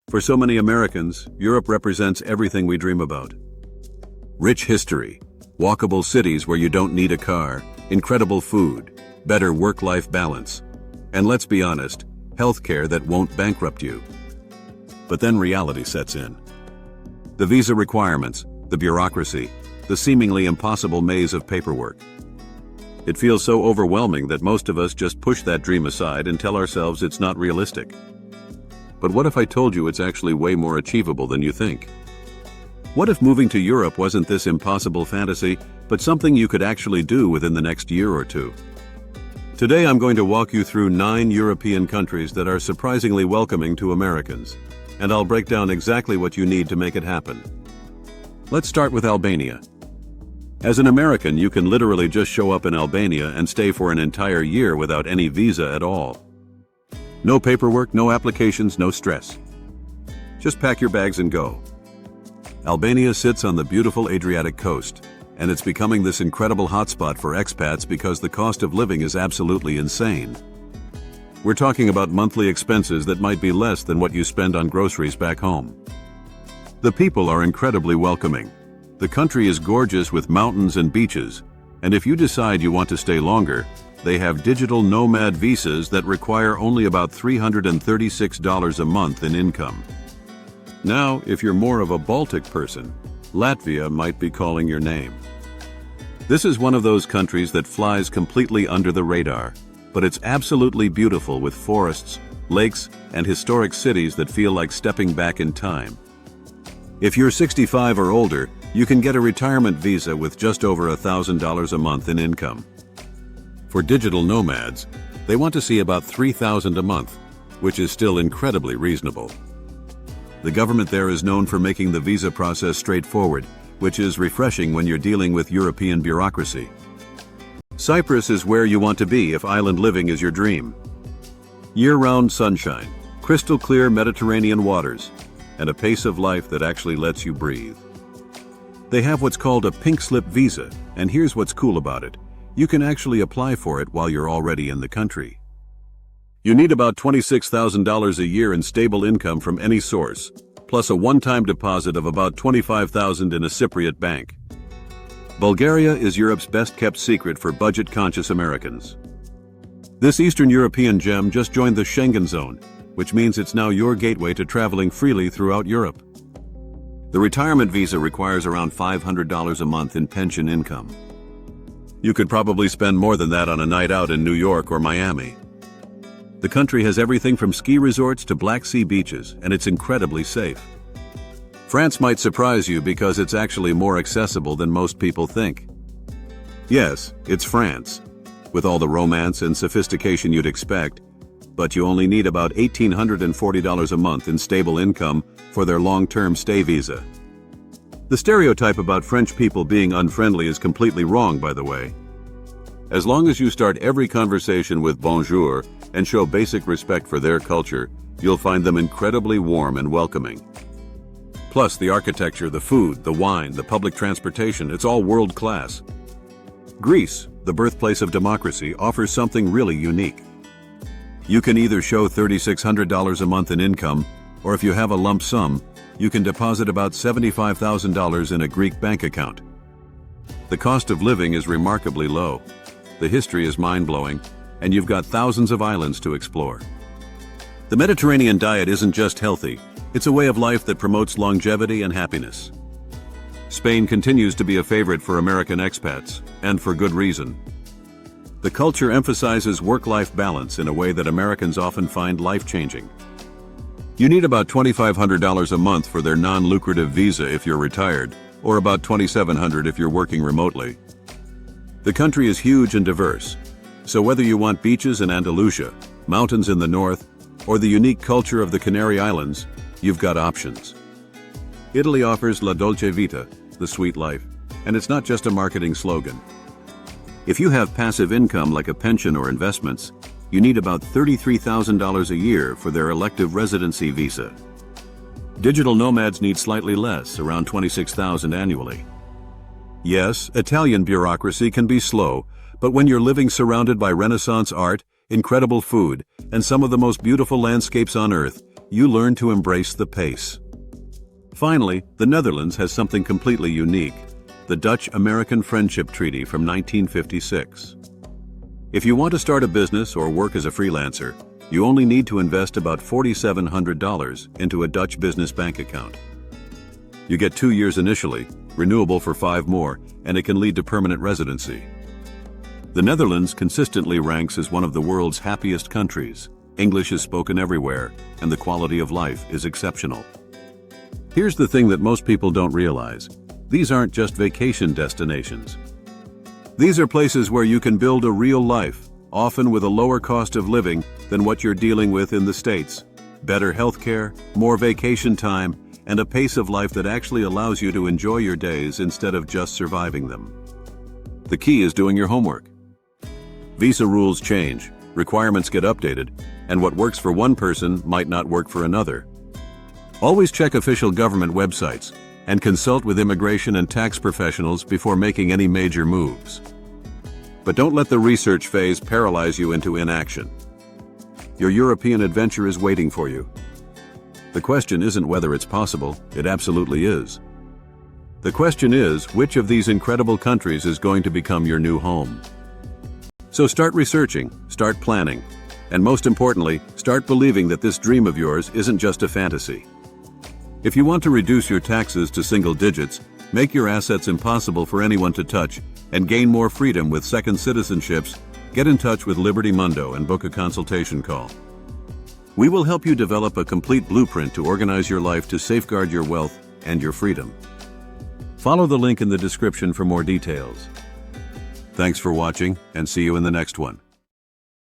For so many Americans, Europe represents everything we dream about. Rich history, walkable cities where you don't need a car, incredible food, better work-life balance, and let's be honest, healthcare that won't bankrupt you. But then reality sets in. The visa requirements, the bureaucracy, the seemingly impossible maze of paperwork. It feels so overwhelming that most of us just push that dream aside and tell ourselves it's not realistic. But what if I told you it's actually way more achievable than you think? What if moving to Europe wasn't this impossible fantasy, but something you could actually do within the next year or two? Today I'm going to walk you through 9 European countries that are surprisingly welcoming to Americans, and I'll break down exactly what you need to make it happen. Let's start with Albania. As an American, you can literally just show up in Albania and stay for an entire year without any visa at all. No paperwork, no applications, no stress. Just pack your bags and go. Albania sits on the beautiful Adriatic coast, and it's becoming this incredible hotspot for expats because the cost of living is absolutely insane. We're talking about monthly expenses that might be less than what you spend on groceries back home. The people are incredibly welcoming. The country is gorgeous with mountains and beaches, and if you decide you want to stay longer, they have digital Nomad visas that require only about $336 a month in income. Now, if you're more of a Baltic person, Latvia might be calling your name. This is one of those countries that flies completely under the radar, but it's absolutely beautiful with forests, lakes, and historic cities that feel like stepping back in time. If you're 65 or older, you can get a retirement visa with just over $1,000 a month in income. For digital nomads, they want to see about $3,000 a month, which is still incredibly reasonable. The government there is known for making the visa process straightforward, which is refreshing when you're dealing with European bureaucracy. Cyprus is where you want to be if island living is your dream. Year-round sunshine, crystal clear Mediterranean waters, and a pace of life that actually lets you breathe. They have what's called a pink slip visa, and here's what's cool about it. You can actually apply for it while you're already in the country. You need about $26,000 a year in stable income from any source, plus a one-time deposit of about $25,000 in a Cypriot bank. Bulgaria is Europe's best-kept secret for budget-conscious Americans. This Eastern European gem just joined the Schengen zone, which means it's now your gateway to traveling freely throughout Europe. The retirement visa requires around $500 a month in pension income. You could probably spend more than that on a night out in New York or Miami. The country has everything from ski resorts to Black Sea beaches, and it's incredibly safe. France might surprise you because it's actually more accessible than most people think. Yes, it's France, with all the romance and sophistication you'd expect, but you only need about $1,840 a month in stable income for their long-term stay visa. The stereotype about French people being unfriendly is completely wrong, by the way. As long as you start every conversation with bonjour and show basic respect for their culture, you'll find them incredibly warm and welcoming. Plus, the architecture, the food, the wine, the public transportation, it's all world-class. Greece, the birthplace of democracy, offers something really unique. You can either show $3,600 a month in income, or if you have a lump sum, you can deposit about $75,000 in a Greek bank account. The cost of living is remarkably low. The history is mind-blowing, and you've got thousands of islands to explore. The Mediterranean diet isn't just healthy, it's a way of life that promotes longevity and happiness. Spain continues to be a favorite for American expats, and for good reason. The culture emphasizes work-life balance in a way that Americans often find life-changing. You need about $2,500 a month for their non-lucrative visa if you're retired, or about $2,700 if you're working remotely. The country is huge and diverse, so whether you want beaches in Andalusia, mountains in the north, or the unique culture of the Canary Islands, you've got options. Italy offers La Dolce Vita, the sweet life, and it's not just a marketing slogan. If you have passive income like a pension or investments, you need about $33,000 a year for their elective residency visa. Digital nomads need slightly less, around $26,000 annually. Yes, Italian bureaucracy can be slow, but when you're living surrounded by Renaissance art, incredible food, and some of the most beautiful landscapes on Earth, you learn to embrace the pace. Finally, the Netherlands has something completely unique: the Dutch-American Friendship Treaty from 1956. If you want to start a business or work as a freelancer, you only need to invest about $4,700 into a Dutch business bank account. You get 2 years initially, renewable for 5 more, and it can lead to permanent residency. The Netherlands consistently ranks as one of the world's happiest countries. English is spoken everywhere, and the quality of life is exceptional. Here's the thing that most people don't realize: these aren't just vacation destinations. These are places where you can build a real life, often with a lower cost of living than what you're dealing with in the States. Better healthcare, more vacation time, and a pace of life that actually allows you to enjoy your days instead of just surviving them. The key is doing your homework. Visa rules change, requirements get updated, and what works for one person might not work for another. Always check official government websites and consult with immigration and tax professionals before making any major moves. But don't let the research phase paralyze you into inaction. Your European adventure is waiting for you. The question isn't whether it's possible, it absolutely is. The question is, which of these incredible countries is going to become your new home? So start researching, start planning, and most importantly, start believing that this dream of yours isn't just a fantasy. If you want to reduce your taxes to single digits, make your assets impossible for anyone to touch, and gain more freedom with second citizenships, get in touch with Liberty Mundo and book a consultation call. We will help you develop a complete blueprint to organize your life to safeguard your wealth and your freedom. Follow the link in the description for more details. Thanks for watching, and see you in the next one.